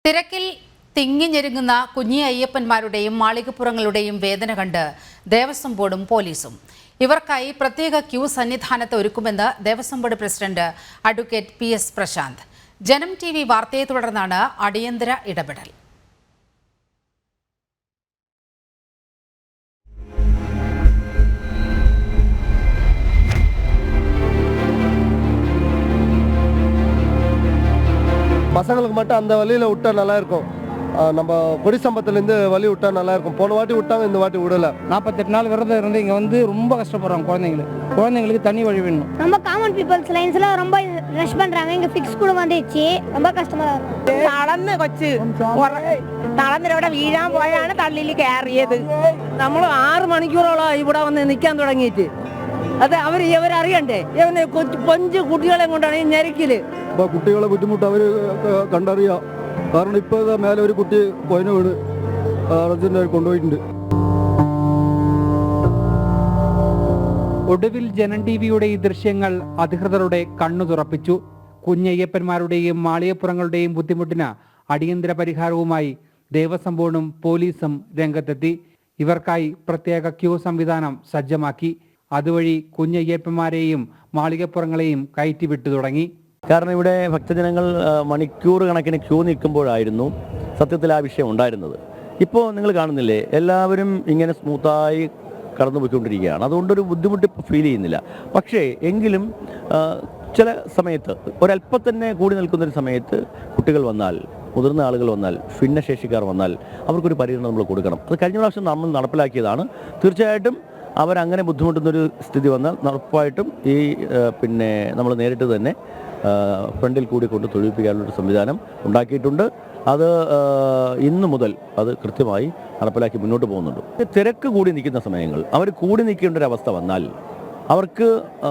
തിരക്കിൽ തിങ്ങിഞ്ഞെരുങ്ങുന്ന കുഞ്ഞി അയ്യപ്പന്മാരുടെയും മാളികപ്പുറങ്ങളുടെയും വേദന കണ്ട് ദേവസ്വം ബോർഡും പോലീസും. ഇവർക്കായി പ്രത്യേക ക്യൂ സന്നിധാനത്ത് ഒരുക്കുമെന്ന് Devaswom board president advocate PS Prashant. ജനം TV വാർത്തയെ തുടർന്നാണ് അടിയന്തര ഇടപെടൽ. பசங்களுக்கு மட்டும் அந்த வழியில் விட்டா நல்லா இருக்கும். நம்ம கொடி சம்பத்துலேருந்து வழி விட்டா நல்லா இருக்கும். போன வாட்டி விட்டாங்க, இந்த வாட்டி விடலை. 48 நாள் விரதம் இருந்து இங்கே வந்து ரொம்ப கஷ்டப்படுறாங்க குழந்தைங்களுக்கு தண்ணி வழி வேணும். ரொம்ப காமன் பீப்புள்ஸ் லைன்ஸ்ல ரொம்ப ரஷ் பண்றாங்க. இங்க ஃபிக்ஸ் கூட வந்துச்சு, ரொம்ப கஷ்டமா இருக்கு. തളർന്ന് കൊച്ച് തളർന്നിവിടെ വീഴാൻ പോയാണ് തള്ളിയിൽ കയറിയത്. നമ്മൾ 6 മണിക്കൂറോളം ഇവിടെ വന്ന് നിൽക്കാൻ തുടങ്ങിയിട്ട് അത് ഇവരറിയണ്ടേ? കൊഞ്ച് കുട്ടികളെ കൊണ്ടാണ് ഈ ഞെരുക്കില്. കുട്ടികളെ ബുദ്ധിമുട്ട് അവർ കണ്ടറിയാം. കാരണം ഇപ്പോൾ മേലെ ഒരു കുട്ടി പോയിന് വീട് അർജന്റ് കൊണ്ടുപോയിട്ടുണ്ട്. ഒടുവിൽ ജനം ടിവിയുടെ ഈ ദൃശ്യങ്ങൾ അധികൃതരുടെ കണ്ണു തുറപ്പിച്ചു. കുഞ്ഞയ്യപ്പന്മാരുടെയും മാളികപ്പുറങ്ങളുടെയും ബുദ്ധിമുട്ടിന് അടിയന്തര പരിഹാരവുമായി ദേവസ്വം ബോർഡും പോലീസും രംഗത്തെത്തി. ഇവർക്കായി പ്രത്യേക ക്യൂ സംവിധാനം സജ്ജമാക്കി. അതുവഴി കുഞ്ഞയ്യപ്പന്മാരെയും മാളികപ്പുറങ്ങളെയും കയറ്റിവിട്ടു തുടങ്ങി. കാരണം ഇവിടെ ഭക്തജനങ്ങൾ മണിക്കൂർ കണക്കിന് ക്യൂ നിൽക്കുമ്പോഴായിരുന്നു സത്യത്തിൽ ആ വിഷയം ഉണ്ടായിരുന്നത്. ഇപ്പോൾ നിങ്ങൾ കാണുന്നില്ലേ, എല്ലാവരും ഇങ്ങനെ സ്മൂത്തായി കടന്നു പോയിക്കൊണ്ടിരിക്കുകയാണ്. അതുകൊണ്ടൊരു ബുദ്ധിമുട്ട് ഫീൽ ചെയ്യുന്നില്ല. പക്ഷേ എങ്കിലും ചില സമയത്ത് ഒരല്പം തന്നെ കൂടി നിൽക്കുന്നൊരു സമയത്ത് കുട്ടികൾ വന്നാൽ, മുതിർന്ന ആളുകൾ വന്നാൽ, ഭിന്നശേഷിക്കാർ വന്നാൽ അവർക്കൊരു പരിഗണന നമ്മൾ കൊടുക്കണം. അത് കഴിഞ്ഞ പ്രാവശ്യം നമ്മൾ നടപ്പിലാക്കിയതാണ്. തീർച്ചയായിട്ടും അവരങ്ങനെ ബുദ്ധിമുട്ടുന്നൊരു സ്ഥിതി വന്നാൽ ഉറപ്പായിട്ടും നമ്മൾ നേരിട്ട് തന്നെ ഫ്രണ്ടിൽ കൂടി കൊണ്ട് തൊഴിപ്പിക്കാനുള്ളൊരു സംവിധാനം ഉണ്ടാക്കിയിട്ടുണ്ട്. അത് ഇന്ന് മുതൽ അത് കൃത്യമായി നടപ്പിലാക്കി മുന്നോട്ട് പോകുന്നുണ്ട്. തിരക്ക് കൂടി നിൽക്കുന്ന സമയങ്ങൾ അവർ കൂടി നിൽക്കേണ്ട ഒരു അവസ്ഥ വന്നാൽ അവർക്ക്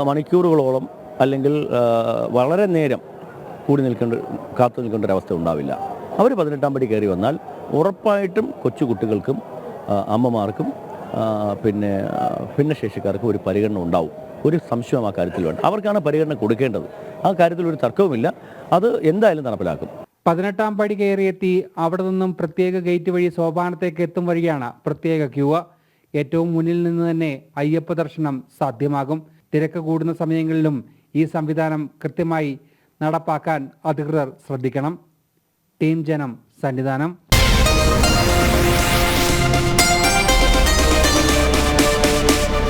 മണിക്കൂറുകളോളം അല്ലെങ്കിൽ വളരെ നേരം കാത്തു നിൽക്കേണ്ട ഒരു അവസ്ഥ ഉണ്ടാവില്ല. അവർ 18-ാം പടി കയറി വന്നാൽ ഉറപ്പായിട്ടും കൊച്ചു കുട്ടികൾക്കും അമ്മമാർക്കും ഭിന്നശേഷിക്കാർക്കും ഒരു പരിഗണന ഉണ്ടാവും. ഒരു സംശയം ആ കാര്യത്തിൽ വേണ്ട. അവർക്കാണ് പരിഗണന കൊടുക്കേണ്ടത്. ആ കാര്യത്തിൽ ഒരു തർക്കവുമില്ല. അത് എന്തായാലും നടപ്പിലാക്കും. 18-ാം പടി കയറിയെത്തി അവിടെ നിന്നും പ്രത്യേക ഗേറ്റ് വഴി സോപാനത്തേക്ക് എത്തും വഴിയാണ് പ്രത്യേക ക്യൂ. ഏറ്റവും മുന്നിൽ നിന്ന് തന്നെ അയ്യപ്പ ദർശനം സാധ്യമാകും. തിരക്ക് കൂടുന്ന സമയങ്ങളിലും ഈ സംവിധാനം കൃത്യമായി നടപ്പാക്കാൻ അധികൃതർ ശ്രദ്ധിക്കണം. ടീം ജനം സന്നിധാനം.